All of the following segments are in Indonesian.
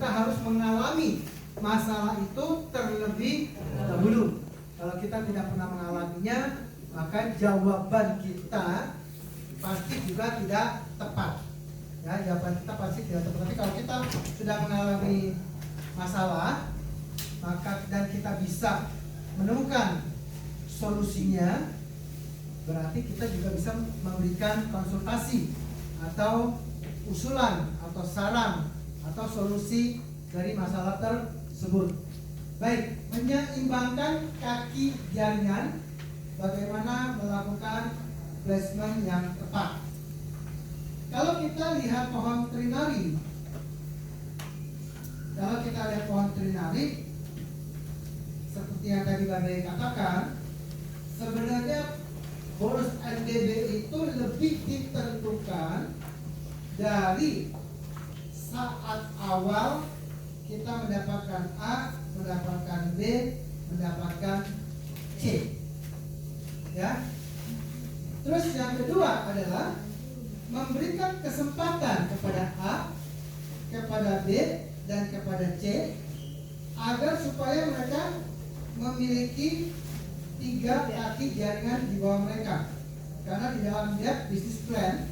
kita harus mengalami masalah itu terlebih dahulu. Kalau kita tidak pernah mengalaminya, maka jawaban kita pasti juga tidak tepat. Ya, jawaban kita pasti tidak tepat. Tapi kalau kita sudah mengalami masalah, maka dan kita bisa menemukan solusinya, berarti kita juga bisa memberikan konsultasi atau usulan atau saran atau solusi dari masalah tersebut. Baik, menyeimbangkan kaki jaringan, bagaimana melakukan placement yang tepat. Kalau kita lihat pohon trinari, seperti yang tadi Bapak katakan, sebenarnya bonus NDB itu lebih ditentukan dari saat awal kita mendapatkan A, mendapatkan B, mendapatkan C. Ya. Terus yang kedua adalah memberikan kesempatan kepada A, kepada B, dan kepada C agar supaya mereka memiliki 3 kaki jaringan di bawah mereka. Karena di dalam dia bisnis plan,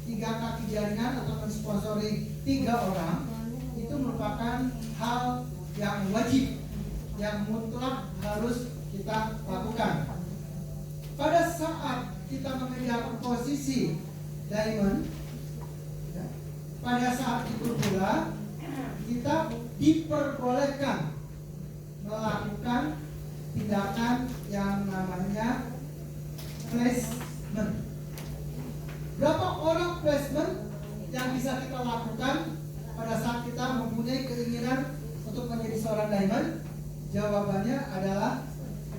3 kaki jaringan atau mensponsori 3 orang itu merupakan hal yang wajib, yang mutlak harus kita lakukan. Pada saat kita mengejar posisi diamond, ya, pada saat itu pula kita diperbolehkan melakukan tindakan yang namanya placement. Berapa orang placement yang bisa kita lakukan pada saat kita mempunyai keinginan untuk menjadi seorang diamond? Jawabannya adalah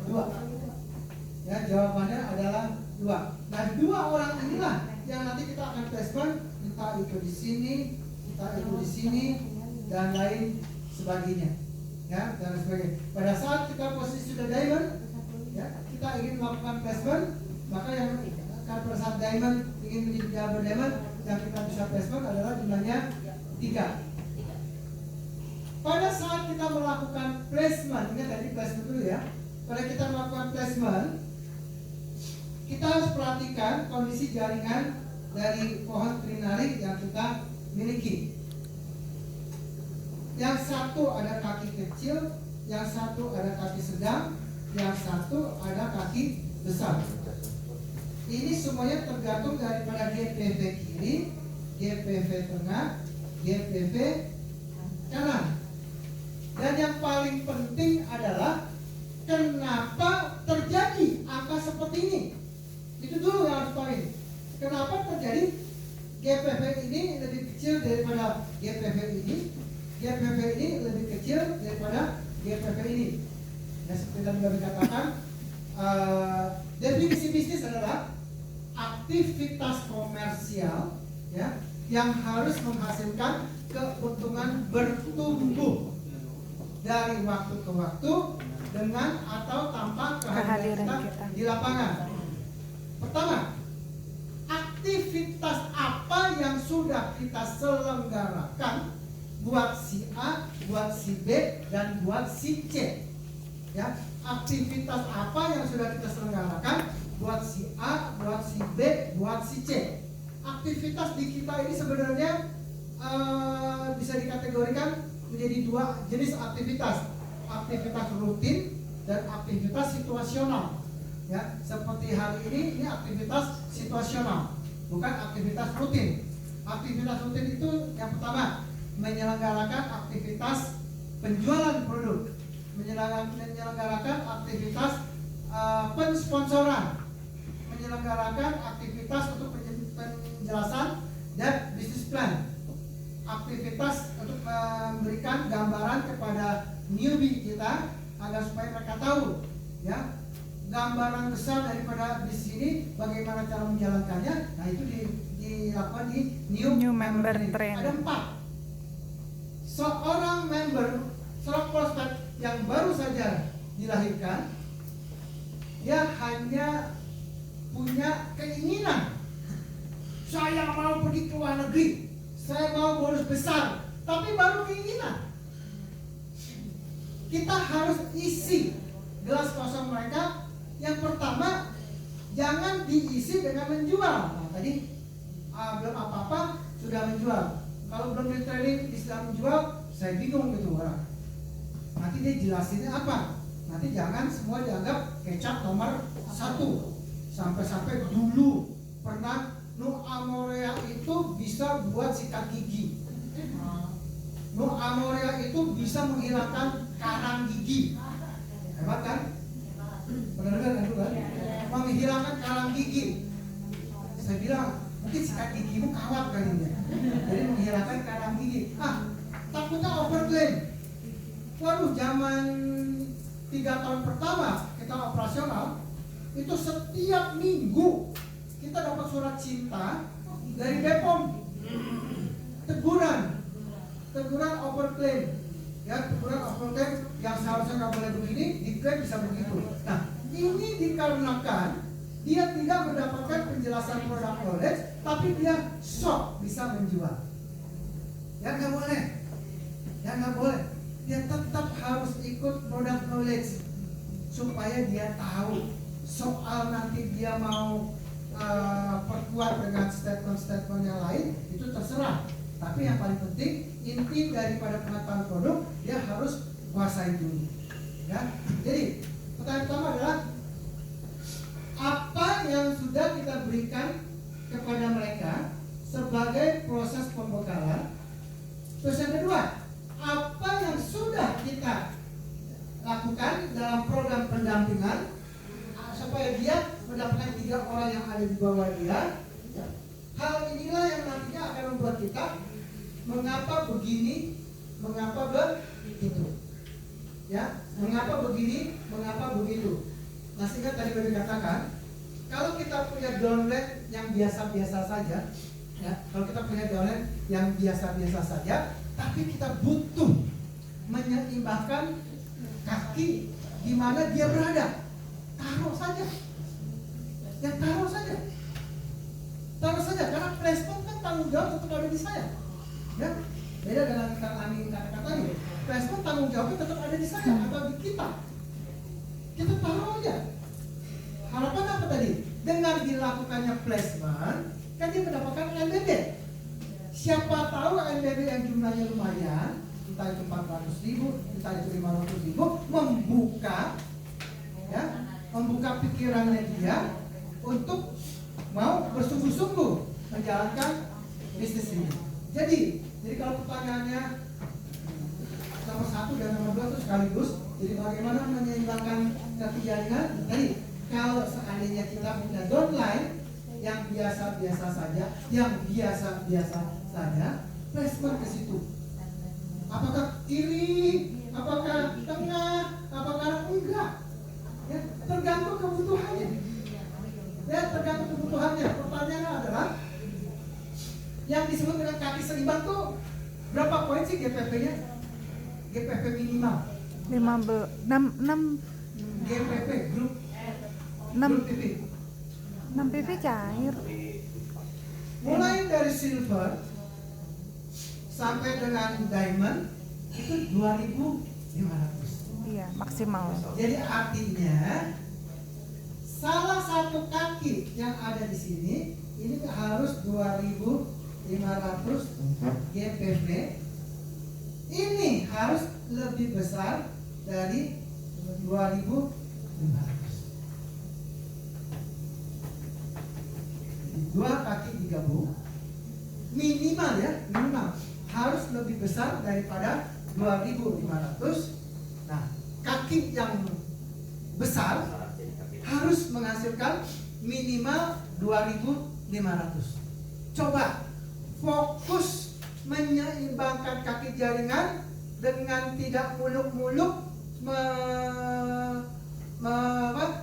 2. Ya, jawabannya adalah 2. Nah, 2 orang inilah yang nanti kita akan placement, entah itu di sini, entah itu di sini, dan lain sebagainya. Ya, dan sebagainya. Pada saat kita posisi sudah diamond, ya, kita ingin melakukan placement, maka yang pada saat diamond ingin menjadi double diamond, yang kita bisa placement adalah jumlahnya 3. Pada saat kita melakukan placement, ingat tadi placement dulu ya. Pada kita melakukan placement, kita harus perhatikan kondisi jaringan dari pohon trinari yang kita miliki. Yang satu ada kaki kecil, yang satu ada kaki sedang, yang satu ada kaki besar. Ini semuanya tergantung daripada GPV kiri, GPV tengah, GPV kanan. Dan yang paling penting adalah kenapa terjadi angka seperti ini. Itu dulu yang harus poin. Kenapa terjadi GPV ini lebih kecil daripada GPV ini, GPV ini lebih kecil daripada GPV ini. Ya, seperti yang kami katakan, definisi bisnis adalah aktivitas komersial, ya, yang harus menghasilkan keuntungan bertumbuh dari waktu ke waktu dengan atau tanpa kehadiran kita di lapangan. Pertama, aktivitas apa yang sudah kita selenggarakan buat si A, buat si B, dan buat si C. Ya, aktivitas apa yang sudah kita selenggarakan buat si A, buat si B, buat si C. Aktivitas di kita ini sebenarnya bisa dikategorikan menjadi 2 jenis aktivitas. Aktivitas rutin dan aktivitas situasional. Ya, seperti hari ini aktivitas situasional, bukan aktivitas rutin. Aktivitas rutin itu yang pertama, menyelenggarakan aktivitas penjualan produk, menyelenggarakan aktivitas pensponsoran, menyelenggarakan aktivitas untuk penjelasan dan bisnis plan, aktivitas untuk memberikan gambaran kepada newbie kita agar supaya mereka tahu, ya, gambaran besar daripada bisnis ini, bagaimana cara menjalankannya. Nah, itu dilakukan di new member training. Ada 4. Seorang member, seorang prospek yang baru saja dilahirkan, dia hanya punya keinginan, saya mau pergi ke luar negeri, saya mau bonus besar, tapi baru keinginan. Kita harus isi gelas kosong mereka. Yang pertama, jangan diisi dengan menjual. Nah, tadi belum apa-apa sudah menjual. Kalau belum di training istilah menjual, saya bingung gitu orang. Nanti dia jelasinnya apa? Nanti jangan semua dianggap kecap nomor 1. Sampai-sampai dulu pernah Nu Amorea itu bisa buat sikat gigi. Nu Amorea itu bisa menghilangkan karang gigi. Hebat kan? Benar kan itu kan? Menghilangkan karang gigi. Saya bilang mungkin sikat gigimu kawat kali ini. Jadi menghilangkan karang gigi. Takutnya overclaim. Waduh, zaman 3 tahun pertama kita operasional, itu setiap minggu kita dapat surat cinta dari BPOM. Teguran overclaim. Ya, teguran overclaim yang seharusnya nggak boleh begini, diklaim bisa begitu. Nah, ini dikarenakan dia tidak mendapatkan penjelasan produk knowledge, tapi dia shock bisa menjual. Ya nggak boleh. Dia tetap harus ikut product knowledge supaya dia tahu soal nanti dia mau perkuat dengan statement-statement yang lain itu terserah. Tapi yang paling penting inti daripada pengetahuan produk dia harus kuasai dulu. Ya, jadi pertanyaan pertama adalah apa yang sudah kita berikan kepada mereka sebagai proses pembekalan. Terus yang kedua, apa yang sudah kita lakukan dalam program pendampingan supaya dia mendapatkan 3 orang yang ada di bawah dia. Hal inilah yang nantinya akan membuat kita mengapa begini, mengapa begitu. Ya, mengapa begini, mengapa begitu. Nah, sehingga tadi saya katakan, kalau kita punya downline yang biasa-biasa saja, ya, kalau kita punya downline yang biasa-biasa saja, tapi kita butuh menyeimbangkan kaki di mana dia berada. Taruh saja. Ya taruh saja. Karena placement kan tanggung jawab tetap ada di saya. Ya, beda dengan kata-kata ini. Placement tanggung jawabnya tetap ada di saya atau di kita. Kita taruh aja. Harapan apa tadi? Dengan dilakukannya placement, kan dia mendapatkan NBB. Siapa tahu NBB yang jumlahnya lumayan, entah itu 400.000, entah itu 500.000, membuka pikirannya dia untuk mau bersungguh-sungguh menjalankan bisnis ini. Jadi kalau pertanyaannya nomor 1 dan nomor 2 itu sekaligus. Jadi bagaimana menyeimbangkan kaki jaringan? Tadi kalau seandainya kita punya downline yang biasa-biasa saja, placement ke situ. Apakah kiri, apakah tengah, apakah enggak? Ya, tergantung kebutuhannya. Pertanyaannya adalah yang disebut dengan kaki seimbang tuh berapa poin sih GPP-nya? GPP minimal 6 GPP grup 6 PP. 6 PP cair. Mulai dari silver sampai dengan diamond itu 2.500. Iya, maksimal. Jadi artinya salah satu kaki yang ada di sini ini harus 2.500 GPP. Ini harus lebih besar dari 2.500. Dua kaki digabung minimal harus lebih besar daripada 2.500. Nah, kaki yang besar harus menghasilkan minimal 2.500. Coba fokus menyeimbangkan kaki jaringan dengan tidak muluk-muluk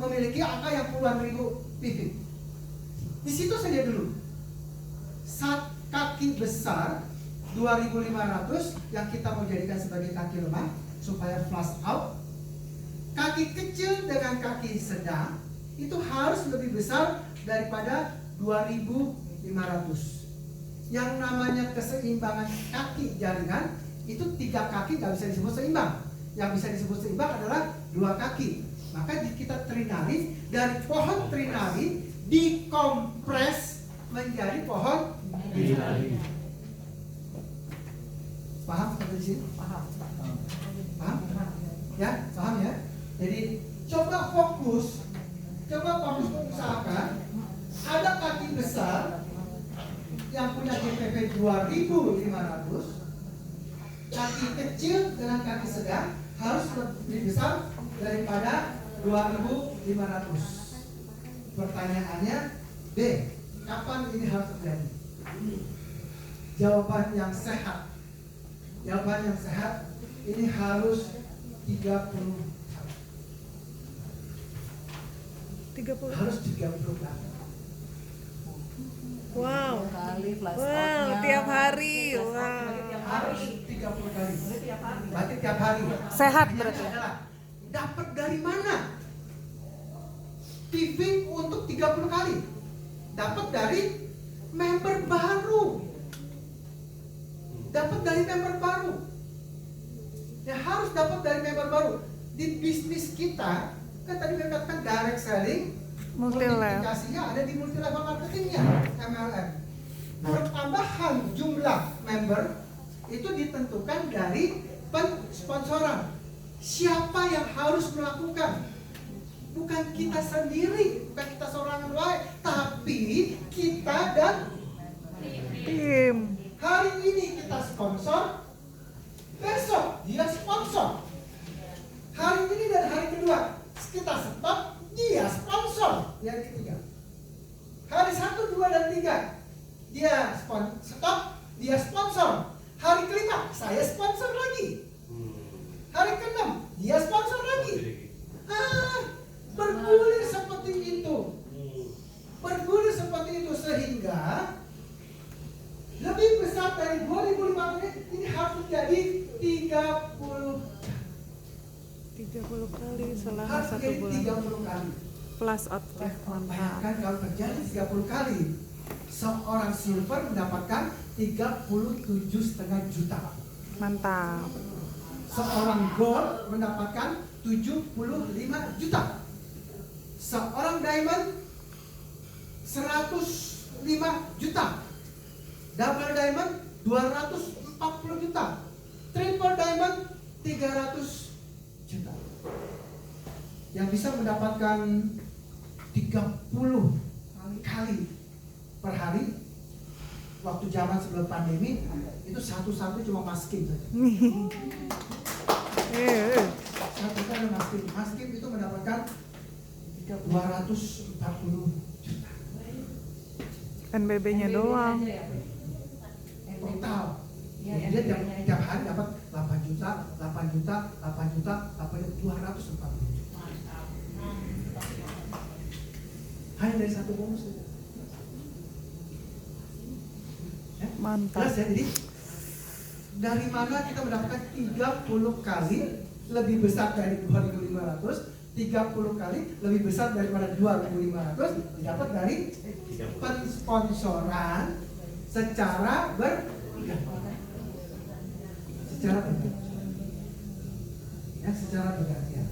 memiliki angka yang puluhan ribu PV. Di situ saja dulu. Kaki besar 2.500 yang kita mau jadikan sebagai kaki lemah supaya flush out. Kaki kecil dengan kaki sedang itu harus lebih besar daripada 2.500. Yang namanya keseimbangan kaki jaringan itu 3 kaki nggak bisa disebut seimbang. Yang bisa disebut seimbang adalah 2 kaki. Maka di kita trinaris, dari pohon trinari dikompres menjadi pohon binari. Paham sampai di sini? Paham? Ya, paham ya? Jadi coba fokus mengusahakan ada kaki besar yang punya GPP 2.500, kaki kecil dengan kaki sedang harus lebih besar daripada 2.500. Pertanyaannya B, kapan ini harus terjadi? Jawaban yang sehat ini harus 30 harus 30 kali. Wow. Kali flash Wow, outnya. tiap hari. Flash out Wow. berarti tiap Harus hari. 30 kali. Tiap hari. Berarti tiap hari. Sehat Pertanyaannya berarti. adalah, dapat dari mana? Giving untuk 30 kali. Dapat dari member baru. Ya harus dapat dari member baru. Di bisnis kita kan tadi mengatakan direct selling, Multi-level. multiplikasinya ada di multi level marketingnya, MLM. Pertambahan jumlah member itu ditentukan dari pensponsoran. Siapa yang harus melakukan? Bukan kita sendiri, bukan kita seorang wae, tapi kita dan Tim. hari ini kita sponsor, besok dia sponsor. Hari ini dan hari kedua kita stop, dia sponsor. Yang ketiga, hari 1, 2, dan 3 dia stop, dia sponsor. Hari kelima saya sponsor lagi. Hari ke-6 dia sponsor lagi. Bergulir seperti itu. Sehingga lebih besar dari 2.500 ini harus menjadi 30 kali selama harus 1 menjadi bulan. 30 kali. Plus outfit mantap. Bayangkan kalau terjadi 30 kali, seorang silver mendapatkan 37,5 juta. Mantap. Seorang gold mendapatkan 75 juta. Seorang diamond 105 juta. Double diamond 240 juta. Triple diamond 300 juta. Yang bisa mendapatkan 30 kali per hari. Waktu zaman sebelum pandemi itu satu-satu cuma Mas Kim saja. Satu kali Mas Kim itu mendapatkan 240 juta NBB-nya doang. total. Ya, Dia NBB-nya tiap hari dapat 8 juta, 240 juta. Hanya dari satu bonus saja. Ya? Mantap. Jelas ya, jadi dari mana kita mendapatkan 30 kali lebih besar dari 2.500, 30 kali lebih besar daripada 2.500 didapat dari pensponsoran secara bergantian. Ya, secara bergantian.